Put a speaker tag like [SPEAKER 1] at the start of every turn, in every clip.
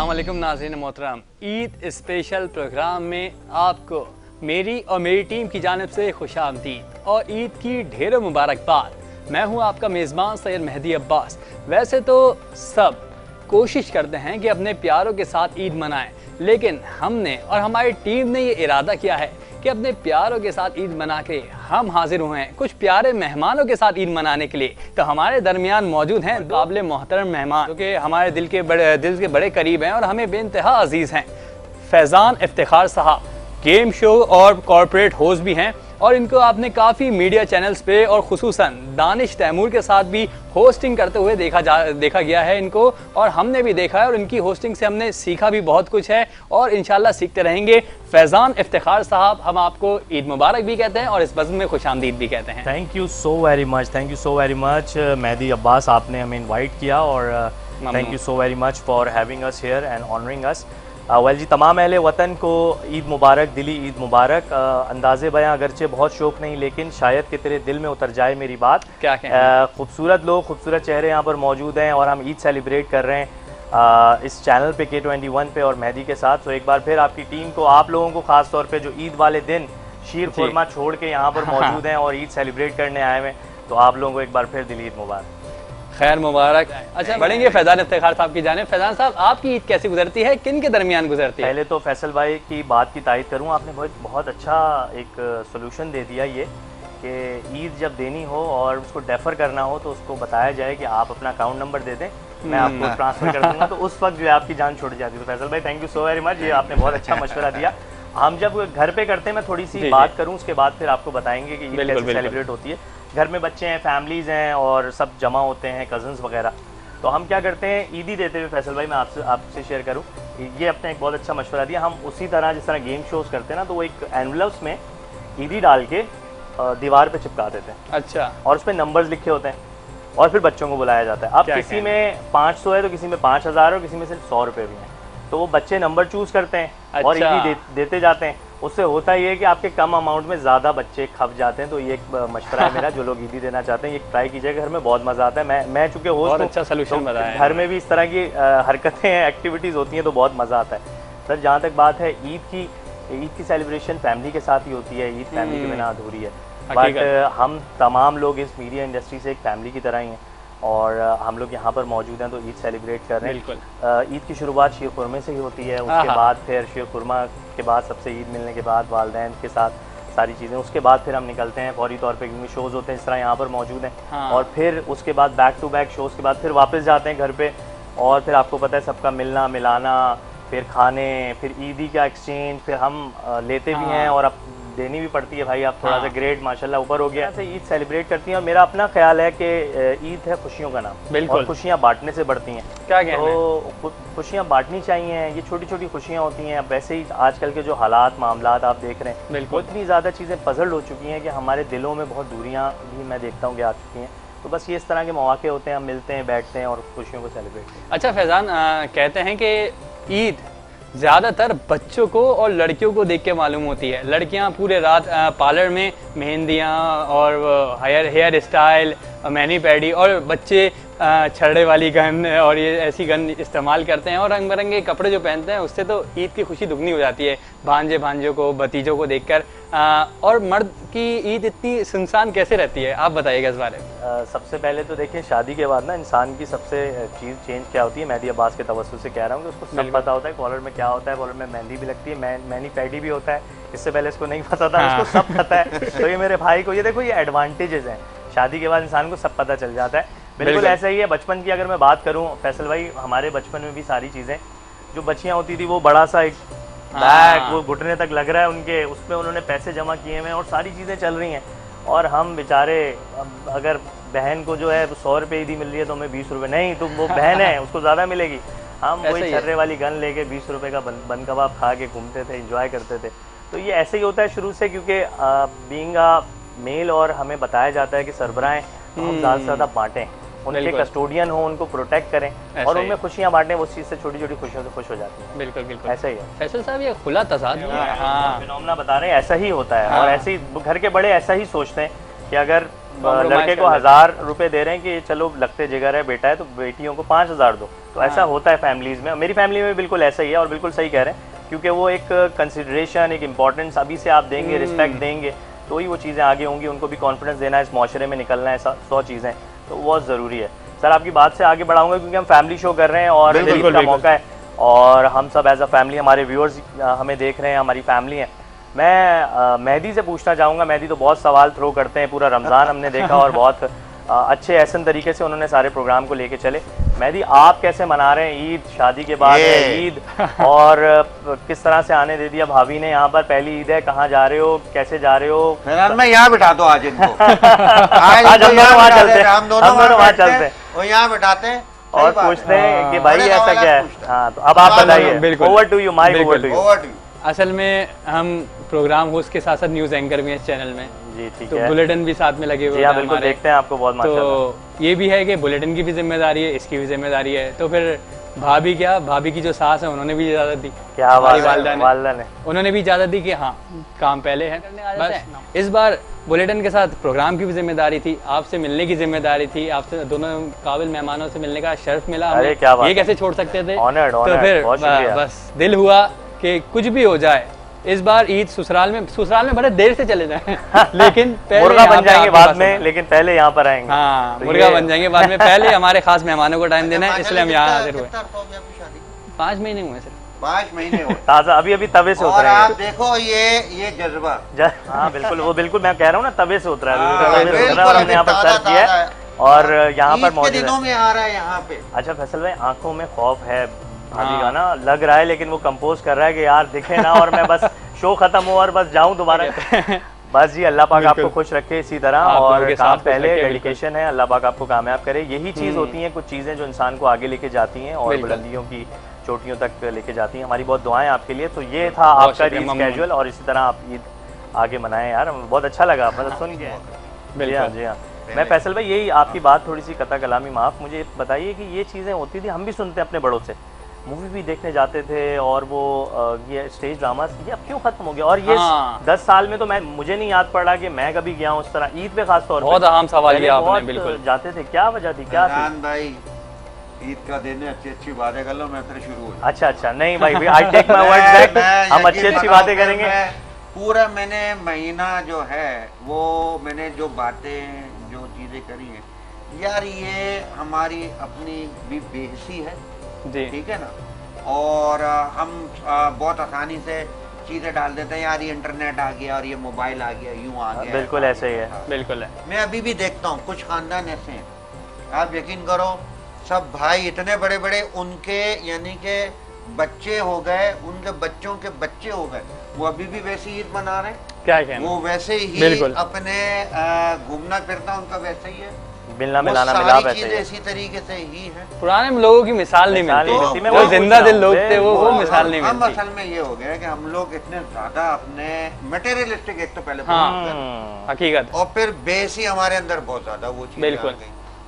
[SPEAKER 1] अस्सलाम वालेकुम नाज़रीन मोहतरम, ईद स्पेशल प्रोग्राम में आपको मेरी और मेरी टीम की जानिब से खुशामदीद और ईद की ढेरों मुबारकबाद। मैं हूं आपका मेज़बान सैयद मेहदी अब्बास। वैसे तो सब कोशिश करते हैं कि अपने प्यारों के साथ ईद मनाएं, लेकिन हमने और हमारी टीम ने ये इरादा किया है कि अपने प्यारों के साथ ईद मना के हम हाजिर हुए हैं कुछ प्यारे मेहमानों के साथ ईद मनाने के लिए। तो हमारे दरमियान मौजूद हैं काबिल मोहतरम मेहमान जो कि हमारे दिल के बड़े करीब हैं और हमें बेइंतहा अजीज़ हैं। फैज़ान इफ्तिखार साहब गेम शो और कॉर्पोरेट होस्ट भी हैं और इनको आपने काफ़ी मीडिया चैनल्स पे और खुसूसन दानिश तैमूर के साथ भी होस्टिंग करते हुए देखा गया है इनको, और हमने भी देखा है और इनकी होस्टिंग से हमने सीखा भी बहुत कुछ है और इंशाल्लाह सीखते रहेंगे। फैज़ान इफ्तिखार साहब, हम आपको ईद मुबारक भी कहते हैं और इस बज़्म में खुशामदीद भी कहते हैं।
[SPEAKER 2] Thank you so very much Mehdi Abbas, आपने हमें इन्वाइट किया और thank you so very much for having us here and honouring us. Well जी, तमाम अहले वतन को ईद मुबारक, दिली ईद मुबारक। अंदाज़े बयां अगरचे बहुत शौक नहीं, लेकिन शायद कि तेरे दिल में उतर जाए मेरी बात।
[SPEAKER 1] क्या कहें,
[SPEAKER 2] खूबसूरत लोग, खूबसूरत चेहरे यहाँ पर मौजूद हैं और हम ईद सेलिब्रेट कर रहे हैं इस चैनल पे K21 पे और मेहदी के साथ। तो एक बार फिर आपकी टीम को, आप लोगों को ख़ास तौर पे जो ईद वाले दिन शीर खुरमा छोड़ के यहाँ पर मौजूद हैं और ईद सेलिब्रेट करने आए हुए हैं, तो आप लोगों को एक बार फिर दिली ईद मुबारक,
[SPEAKER 1] खैर मुबारक। अच्छा, बढ़ेंगे फैज़ान इफ्तिखार साहब की जानिब। फैज़ान साहब, आपकी ईद कैसी गुजरती है, किन के दरमियान गुजरती है?
[SPEAKER 2] पहले तो फैसल भाई की बात की तायद करूँ, आपने बहुत अच्छा एक सोल्यूशन दे दिया ये कि ईद जब देनी हो और उसको डेफर करना हो तो उसको बताया जाए कि आप अपना अकाउंट नंबर दे दें, मैं आपको ट्रांसफ़र कर दूँगा, तो उस वक्त जो है आपकी जान छुट जाती है। तो फैसल भाई thank you so very much, ये आपने बहुत अच्छा मशवरा दिया। हम जब घर पे करते हैं, मैं थोड़ी सी बात करूँ उसके बाद फिर आपको बताएंगे कि ईद कैसे सेलिब्रेट होती है। घर में बच्चे हैं, फैमिलीज़ हैं और सब जमा होते हैं, कज़न्स वगैरह, तो हम क्या करते हैं ईदी देते हुए, फैसल भाई मैं आपसे शेयर करूं, ये अपने एक बहुत अच्छा मशवरा दिया। हम उसी तरह जिस तरह गेम शोज़ करते हैं ना, तो वो एक एनवलप्स में ईदी डाल के दीवार पे चिपका देते हैं।
[SPEAKER 1] अच्छा। और
[SPEAKER 2] उस पर नंबर्स लिखे होते हैं और फिर बच्चों को बुलाया जाता है। अब किसी में 500 है तो किसी में 5000 और किसी में सिर्फ 100 रुपये भी हैं, तो वो बच्चे नंबर चूज़ करते हैं और ईदी देते जाते हैं। उससे होता ये है कि आपके कम अमाउंट में ज़्यादा बच्चे खप जाते हैं। तो ये एक मशवरा है मेरा, जो लोग ईदी देना चाहते हैं ये ट्राई कीजिएगा, घर में बहुत मज़ा आता है। मैं चूँकि होस्ट,
[SPEAKER 1] अच्छा सलूशन बताया,
[SPEAKER 2] घर में भी इस तरह की हरकतें एक्टिविटीज़ होती हैं तो बहुत मज़ा आता है। सर, जहाँ तक बात है ईद की सेलिब्रेशन फैमिली के साथ ही होती है, ईद फैमिली के बिना अधूरी है। बट हम तमाम लोग इस मीडिया इंडस्ट्री से एक फैमिली की तरह ही हैं और हम लोग यहाँ पर मौजूद हैं तो ईद सेलिब्रेट कर रहे हैं। ईद की शुरुआत शीर खुरमे से ही होती है, उसके बाद फिर शीर खुरमा के बाद सबसे ईद मिलने के बाद वालिदैन के साथ सारी चीज़ें, उसके बाद फिर हम निकलते हैं फौरी तौर पे, क्योंकि शोज़ होते हैं इस तरह यहाँ पर मौजूद हैं। और फिर उसके बाद बैक टू बैक शोज़ के बाद फिर वापस जाते हैं घर पे और फिर आपको पता है सबका मिलना मिलाना, फिर खाने, फिर ईदी का एक्सचेंज, फिर हम लेते भी हैं और अब देनी भी पड़ती है। भाई आप थोड़ा सा ग्रेड माशाल्लाह ऊपर हो गया से ईद सेलिब्रेट करती हैं। और मेरा अपना ख्याल है कि ईद है खुशियों का नाम और खुशियाँ बांटने से बढ़ती हैं।
[SPEAKER 1] क्या कहना है?
[SPEAKER 2] तो खुशियाँ बांटनी चाहिए, ये छोटी छोटी खुशियाँ होती हैं। अब वैसे ही आजकल के जो हालात मामलात आप देख रहे हैं, वो इतनी ज़्यादा चीज़ें पजल्ड हो चुकी हैं कि हमारे दिलों में बहुत दूरियाँ भी मैं देखता हूँ कि आ चुकी हैं। तो बस ये इस तरह के मौके होते हैं, हम मिलते हैं, बैठते हैं और खुशियों को सेलिब्रेट करते हैं।
[SPEAKER 1] अच्छा फैज़ान, कहते हैं कि ईद ज़्यादातर बच्चों को और लड़कियों को देख के मालूम होती है। लड़कियां पूरे रात पार्लर में मेहंदियां और हेयर स्टाइल, मैनी पैडी, और बच्चे छड़े वाली गन और ये ऐसी गन इस्तेमाल करते हैं और रंग बिरंगे कपड़े जो पहनते हैं, उससे तो ईद की खुशी दुगनी हो जाती है भांजे भांजों को, भतीजों को देखकर। और मर्द की ईद इतनी सुनसान कैसे रहती है, आप बताइएगा इस बारे में।
[SPEAKER 2] सबसे पहले तो देखिए, शादी के बाद ना इंसान की सबसे चीज़ चेंज क्या होती है, मेहदी अब्बास के तवज्जुह से कह रहा हूँ कि उसको सब पता होता है कॉलर में क्या होता है, कॉलर में मेहंदी भी लगती है, मैनी पैडी भी होता है। इससे पहले इसको नहीं पता था, इसको सब पता है। तो ये मेरे भाई को, ये देखो ये एडवांटेजेस हैं, शादी के बाद इंसान को सब पता चल जाता है। बिल्कुल ऐसा ही है। बचपन की अगर मैं बात करूं फैसल भाई, हमारे बचपन में भी सारी चीज़ें, जो बच्चियां होती थी वो बड़ा सा एक बैग वो घुटने तक लग रहा है उनके, उसमें उन्होंने पैसे जमा किए हुए हैं और सारी चीज़ें चल रही हैं। और हम बेचारे, अगर बहन को जो है 100 रुपये ईदी मिल रही है तो हमें 20 रुपये, नहीं तो वो बहन है उसको ज़्यादा मिलेगी। हम वही छर्रे वाली गन लेके 20 रुपये का बन कबाब खा के घूमते थे, इंजॉय करते थे। तो ये ऐसे ही होता है शुरू से, क्योंकि बीइंग अ मेल और हमें बताया जाता है कि सरबराहें हम ज़्यादा से ज़्यादा बाँटें, उनके कस्टोडियन हो, उनको प्रोटेक्ट करें और उनमें खुशियाँ बांटें। उस चीज़ से छोटी छोटी खुशियों से खुश हो जाती हैं।
[SPEAKER 1] बिल्कुल बिल्कुल
[SPEAKER 2] ऐसा ही है
[SPEAKER 1] फैसल साहब, ये खुला तज़ाद है।
[SPEAKER 2] फिनोमेना बता रहे हैं, ऐसा ही होता है। और ऐसे ही घर के बड़े ऐसा ही सोचते हैं कि अगर लड़के को 1000 रुपए दे रहे हैं कि चलो लगते जिगर है, बेटा है, तो बेटियों को 5000 दो। तो ऐसा होता है फैमिलीज में, मेरी फैमिली में बिल्कुल ऐसा ही है, और बिल्कुल सही कह रहे हैं, क्योंकि वो एक कंसिडरेशन, एक इंपॉर्टेंस अभी से आप देंगे, रिस्पेक्ट देंगे, तो ही वो चीज़ें आगे होंगी। उनको भी कॉन्फिडेंस देना है, इस माशरे में निकलना है, 100 चीज़ें, तो बहुत ज़रूरी है। सर आपकी बात से आगे बढ़ाऊंगा, क्योंकि हम फैमिली शो कर रहे हैं और ईद का मौका है, और हम सब एज अ फैमिली, हमारे व्यूअर्स हमें देख रहे हैं, हमारी फैमिली है। मैं मेहदी से पूछना चाहूँगा, मेहदी तो बहुत सवाल थ्रो करते हैं, पूरा रमज़ान हमने देखा, और बहुत अच्छे एहसन तरीके से उन्होंने सारे प्रोग्राम को लेके चले। मेहदी आप कैसे मना रहे हैं ईद? शादी के बाद है ईद, और किस तरह से आने दे दिया भाभी ने यहाँ पर? पहली ईद है, कहाँ जा रहे हो, कैसे जा रहे हो?
[SPEAKER 3] मैं यहाँ बिठा दो आज इनको।
[SPEAKER 2] आज हम दोनों वहाँ चलते हैं,
[SPEAKER 3] हम दोनों वहाँ चलते हैं और यहाँ बिठाते हैं
[SPEAKER 2] और पूछते हैं कि भाई ऐसा क्या है। हाँ, तो अब आप बताइए, over to you, mike over to you.
[SPEAKER 1] असल में हम प्रोग्राम होस्ट के साथ साथ न्यूज़ एंकर भी हैं इस चैनल में
[SPEAKER 2] जी, ठीक
[SPEAKER 1] तो
[SPEAKER 2] है।
[SPEAKER 1] बुलेटिन भी साथ में लगे हुए
[SPEAKER 2] जी
[SPEAKER 1] हैं
[SPEAKER 2] हाँ, बिल्कुल
[SPEAKER 1] हमारे।
[SPEAKER 2] देखते हैं आपको बहुत माशाल्लाह।
[SPEAKER 1] तो ये भी है कि बुलेटिन की भी जिम्मेदारी है, इसकी भी जिम्मेदारी है, तो फिर भाभी की जो सास है उन्होंने भी इजाज़त दी,
[SPEAKER 2] क्या
[SPEAKER 1] हमारी
[SPEAKER 2] वालदा ने
[SPEAKER 1] उन्होंने भी इजाज़त दी कि हाँ काम पहले है। बस इस बार बुलेटिन के साथ प्रोग्राम की भी जिम्मेदारी थी, आपसे मिलने की जिम्मेदारी थी, आपसे दोनों काबिल मेहमानों से मिलने का शर्फ मिला हमें।
[SPEAKER 2] अरे क्या बात
[SPEAKER 1] ये
[SPEAKER 2] है।
[SPEAKER 1] कैसे छोड़ सकते थे?
[SPEAKER 2] Honored,
[SPEAKER 1] तो
[SPEAKER 2] honored,
[SPEAKER 1] फिर
[SPEAKER 2] बहुत शुक्रिया।
[SPEAKER 1] बस दिल हुआ कि कुछ भी हो जाए, इस बार ईद ससुराल में बड़े देर से चले जाएं लेकिन पहले
[SPEAKER 2] मुर्गा
[SPEAKER 1] यहाँ
[SPEAKER 2] बन
[SPEAKER 1] पे
[SPEAKER 2] जाएंगे
[SPEAKER 1] आपके
[SPEAKER 2] बाद
[SPEAKER 1] पास
[SPEAKER 2] में,
[SPEAKER 1] आना।
[SPEAKER 2] लेकिन पहले यहाँ पर आएंगे।
[SPEAKER 1] हाँ,
[SPEAKER 2] तो
[SPEAKER 1] मुर्गा
[SPEAKER 2] ये-
[SPEAKER 1] बन जाएंगे बाद में, पहले हमारे खास मेहमानों को टाइम देना है, इसलिए हम यहाँ हाजिर हुए। 5 महीने हुए सिर्फ।
[SPEAKER 3] 5 महीने हो
[SPEAKER 2] ताज़ा अभी तवे से
[SPEAKER 3] और
[SPEAKER 2] उतरे
[SPEAKER 3] आप
[SPEAKER 2] हैं।
[SPEAKER 3] देखो ये जज्बा
[SPEAKER 2] हाँ बिल्कुल, वो बिल्कुल मैं कह रहा हूँ ना, तवे से उतरा है,
[SPEAKER 3] हाँ,
[SPEAKER 2] तवे से उतरा है, और हमने यहाँ पर
[SPEAKER 3] बिल्कुल,
[SPEAKER 2] सर्व किया है, और यहाँ पर
[SPEAKER 3] ईद के
[SPEAKER 2] मौजूद
[SPEAKER 3] दिनों
[SPEAKER 2] है।
[SPEAKER 3] में आ रहा है यहाँ पे।
[SPEAKER 2] अच्छा फैसल भाई, आंखों में खौफ है भाभी का
[SPEAKER 1] हाँ।
[SPEAKER 2] ना, लग रहा है, लेकिन वो कंपोज कर रहा है कि यार दिखे ना, और मैं बस शो खत्म हो और बस जाऊं दोबारा। बस जी, अल्लाह पाक आपको खुश रखे इसी तरह,
[SPEAKER 1] आप लोगों
[SPEAKER 2] और
[SPEAKER 1] के
[SPEAKER 2] काम
[SPEAKER 1] साथ खुश
[SPEAKER 2] पहले,
[SPEAKER 1] रखे,
[SPEAKER 2] डेडिकेशन है, अल्लाह पाक आपको कामयाब करे। यही चीज़ होती है, कुछ चीज़ें जो इंसान को आगे लेके जाती हैं और
[SPEAKER 1] बिल्कुल।
[SPEAKER 2] बुलंदियों की चोटियों तक लेके जाती हैं। हमारी बहुत दुआएं आपके लिए। तो ये था
[SPEAKER 1] बहुत
[SPEAKER 2] आपका
[SPEAKER 1] शुक्रिया,
[SPEAKER 2] ईद
[SPEAKER 1] मम्मून।
[SPEAKER 2] कैजुअल, और इसी तरह आप ईद आगे मनाएं यार, हमें बहुत अच्छा लगा मतलब सुन के। जी हाँ,
[SPEAKER 1] बिल्कुल।
[SPEAKER 2] जी हाँ। मैं फैसल भाई, यही आपकी बात थोड़ी सी कता कलामी माफ़, मुझे बताइए कि ये चीज़ें होती थी, हम भी सुनते हैं अपने बड़ों से, मूवी भी देखने जाते थे, और वो ये स्टेज ड्रामा ये अब क्यों खत्म हो गया? और ये
[SPEAKER 1] हाँ।
[SPEAKER 2] 10 साल में तो मुझे नहीं याद पड़ा कि मैं कभी गया हूँ उस तरह ईद पे, खास तौर पे।
[SPEAKER 1] बहुत अहम सवाल
[SPEAKER 2] पहले
[SPEAKER 1] किया आपने,
[SPEAKER 2] बहुत
[SPEAKER 1] बिल्कुल।
[SPEAKER 2] जाते थे, क्या वजह थी, क्या थी?
[SPEAKER 3] इमरान भाई, ईद का दिन है, अच्छी बातें कर लो, मैं फिर शुरू हो
[SPEAKER 2] अच्छा, नहीं भाई, I take my words back, हम अच्छी बातें करेंगे।
[SPEAKER 3] पूरा मैंने महीना जो है वो मैंने जो बातें जो चीज़ें करी हैं यार, ये हमारी अपनी भी बेहसी है,
[SPEAKER 1] जी,
[SPEAKER 3] ठीक है ना। और हम बहुत आसानी से चीज़ें डाल देते हैं यार, ये इंटरनेट आ गया और ये मोबाइल आ गया, यूं आ गया।
[SPEAKER 2] बिल्कुल ऐसे ही है।
[SPEAKER 1] बिल्कुल है।
[SPEAKER 3] मैं अभी भी देखता हूँ कुछ खानदान ऐसे हैं, आप यकीन करो, सब भाई इतने बड़े बड़े, उनके यानी के बच्चे हो गए, उनके बच्चों के बच्चे हो गए, वो अभी भी वैसे ईद मना रहे हैं,
[SPEAKER 1] क्या कहना?
[SPEAKER 3] वो वैसे ही
[SPEAKER 1] बिल्कुल।
[SPEAKER 3] अपने घूमना फिरना उनका वैसे ही है,
[SPEAKER 2] मिलना
[SPEAKER 3] वो
[SPEAKER 2] मिलाना
[SPEAKER 3] सारी
[SPEAKER 2] मिलाप ऐसे ही
[SPEAKER 3] चीजें
[SPEAKER 2] है।
[SPEAKER 3] इसी तरीके से ही है।
[SPEAKER 1] पुराने लोगों की मिसाल नहीं
[SPEAKER 2] मिसाल
[SPEAKER 1] मिलती,
[SPEAKER 2] नहीं मिलती, मैं
[SPEAKER 1] जो
[SPEAKER 2] वही
[SPEAKER 1] जिंदा
[SPEAKER 2] पूछ रहा
[SPEAKER 1] दिल लोग
[SPEAKER 2] हूँ।
[SPEAKER 1] थे वो
[SPEAKER 3] और
[SPEAKER 1] मिसाल नहीं
[SPEAKER 3] हम
[SPEAKER 1] मिलती।
[SPEAKER 3] असल में ये हो गया है कि हम लोग इतने ज्यादा अपने मटेरियलिस्टिक एक तो पहले
[SPEAKER 1] हाँ।
[SPEAKER 3] बहुत हैं,
[SPEAKER 1] हकीकत।
[SPEAKER 3] और फिर बेसी हमारे अंदर बहुत ज्यादा वो चीज
[SPEAKER 1] बिल्कुल।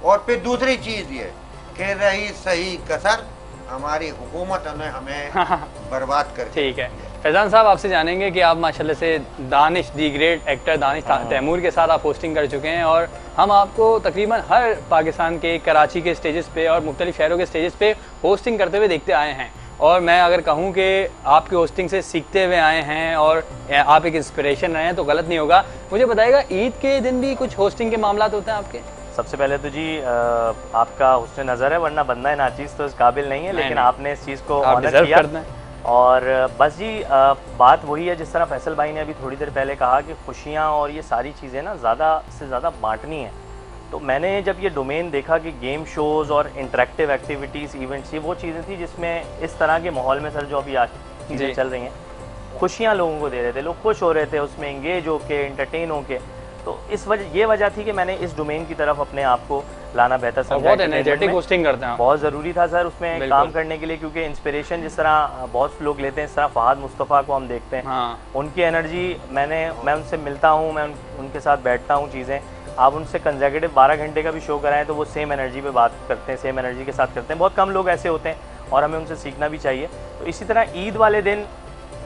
[SPEAKER 3] और फिर दूसरी चीज ये कि रही सही कसर, हमारी हुकूमत ने हमें बर्बाद कर
[SPEAKER 1] ठीक है फैजान साहब, आपसे जानेंगे कि आप माशाल्लाह से Danish the great actor Danish Taimoor के साथ आप होस्टिंग कर चुके हैं, और हम आपको तकरीबन हर पाकिस्तान के कराची के स्टेजेस पे और मुख्तलिफ शहरों के स्टेजेस पे होस्टिंग करते हुए देखते आए हैं, और मैं अगर कहूँ कि आपकी होस्टिंग से सीखते हुए आए हैं और आप एक इंस्पिरेशन रहे हैं तो गलत नहीं होगा। मुझे बताइएगा, ईद के दिन भी कुछ होस्टिंग के मामला होते हैं आपके?
[SPEAKER 2] सबसे पहले तो जी आपका हुस्न नज़र है, वरना बंदा है नाचीज़ तो इस काबिल नहीं है, लेकिन
[SPEAKER 1] नहीं।
[SPEAKER 2] आपने इस चीज़ को
[SPEAKER 1] आप
[SPEAKER 2] ऑनर
[SPEAKER 1] डिजर्व
[SPEAKER 2] किया।
[SPEAKER 1] करते हैं।
[SPEAKER 2] और बस जी बात वही है, जिस तरह फैसल भाई ने अभी थोड़ी देर पहले कहा कि खुशियाँ और ये सारी चीज़ें ना ज़्यादा से ज़्यादा बांटनी है। तो मैंने जब ये डोमेन देखा कि गेम शोज़ और इंटरेक्टिव एक्टिविटीज़, इवेंट्स, ये वो चीज़ें थी जिसमें इस तरह के माहौल में सर जो अभी आज चीज़ें चल रही हैं, खुशियाँ लोगों को दे रहे थे, लोग खुश हो रहे थे, उसमें इंगेज होके, इंटरटेन होके। तो ये वजह थी कि मैंने इस डोमेन की तरफ अपने आप को लाना बेहतर समझा।
[SPEAKER 1] बहुत एनर्जेटिक होस्टिंग करते हैं।
[SPEAKER 2] बहुत ज़रूरी था सर उसमें काम करने के लिए, क्योंकि इंस्पिरेशन जिस तरह बहुत लोग लेते हैं, इस तरह फ़हाद मुस्तफ़ा को हम देखते हैं।
[SPEAKER 1] हाँ।
[SPEAKER 2] उनकी एनर्जी मैं उनसे मिलता हूँ, मैं उनके साथ बैठता हूँ, चीज़ें आप उनसे कंसेक्यूटिव 12 घंटे का भी शो कराएं तो वो सेम एनर्जी पे बात करते हैं, सेम एनर्जी के साथ करते हैं। बहुत कम लोग ऐसे होते हैं और हमें उनसे सीखना भी चाहिए। तो इसी तरह ईद वाले दिन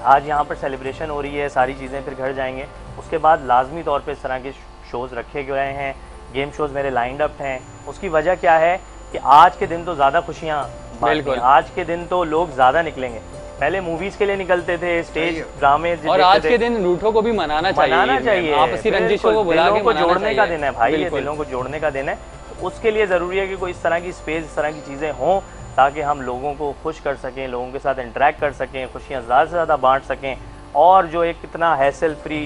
[SPEAKER 2] आज यहाँ पर सेलिब्रेशन हो रही है, सारी चीज़ें, फिर घर जाएंगे, उसके बाद लाजमी तौर पर इस तरह के शोज़ रखे गए हैं, गेम शोज मेरे लाइंड अप हैं। उसकी वजह क्या है कि आज के दिन तो ज़्यादा खुशियाँ बांटनी हैं। आज के दिन तो लोग ज़्यादा निकलेंगे। पहले मूवीज के लिए निकलते थे, स्टेज ड्रामे,
[SPEAKER 1] और आज के दिन रूठों को भी मनाना चाहिए। आपसी रंजिशों को बुला के
[SPEAKER 2] जोड़ने का दिन है भाई, ये दिलों को जोड़ने का दिन है। तो उसके लिए ज़रूरी है कि कोई इस तरह की स्पेस, इस तरह की चीज़ें हों ताकि हम लोगों को खुश कर सकें, लोगों के साथ इंटरेक्ट कर सकें, खुशियाँ ज़्यादा से ज़्यादा बांट सकें। और जो एक इतना हैसल फ्री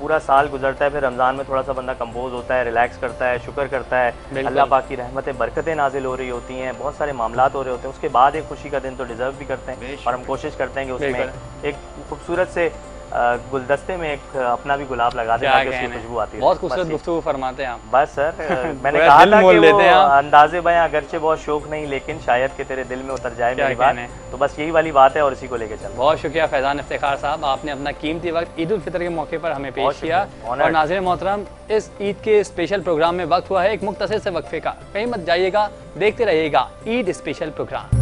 [SPEAKER 2] पूरा साल गुजरता है, फिर रमज़ान में थोड़ा सा बंदा कंपोज होता है, रिलैक्स करता है, शुक्र करता है, अल्लाह पाक की रहमतें बरकतें नाजिल हो रही होती हैं, बहुत सारे मामलात हो रहे होते हैं। उसके बाद एक खुशी का दिन तो डिज़र्व भी करते हैं और हम कोशिश करते हैं कि उसमें एक खूबसूरत से गुलदस्ते में एक अपना भी गुलाब लगा दें ताकि उसकी खुशबू आती है।
[SPEAKER 1] बहुत खूबसूरत गुफ्तगू फरमाते हैं आप।
[SPEAKER 2] बस सर, मैंने कहा था कि वो अंदाज़े बयां अगरचे बहुत शौक नहीं, लेकिन शायद कि तेरे दिल में उतर जाए मेरी बात। तो बस यही वाली बात है और इसी को लेके चल।
[SPEAKER 1] बहुत शुक्रिया फैज़ान इफ्तिखार साहब, आपने अपना कीमती वक्त ईद उल फितर के मौके पर हमें पेश किया। और नाज़रीन मोहतरम, इस ईद के स्पेशल प्रोग्राम में वक्त हुआ है एक मुख्तसर से वक्फे का। कहीं मत जाइएगा, देखते रहिएगा ईद स्पेशल प्रोग्राम।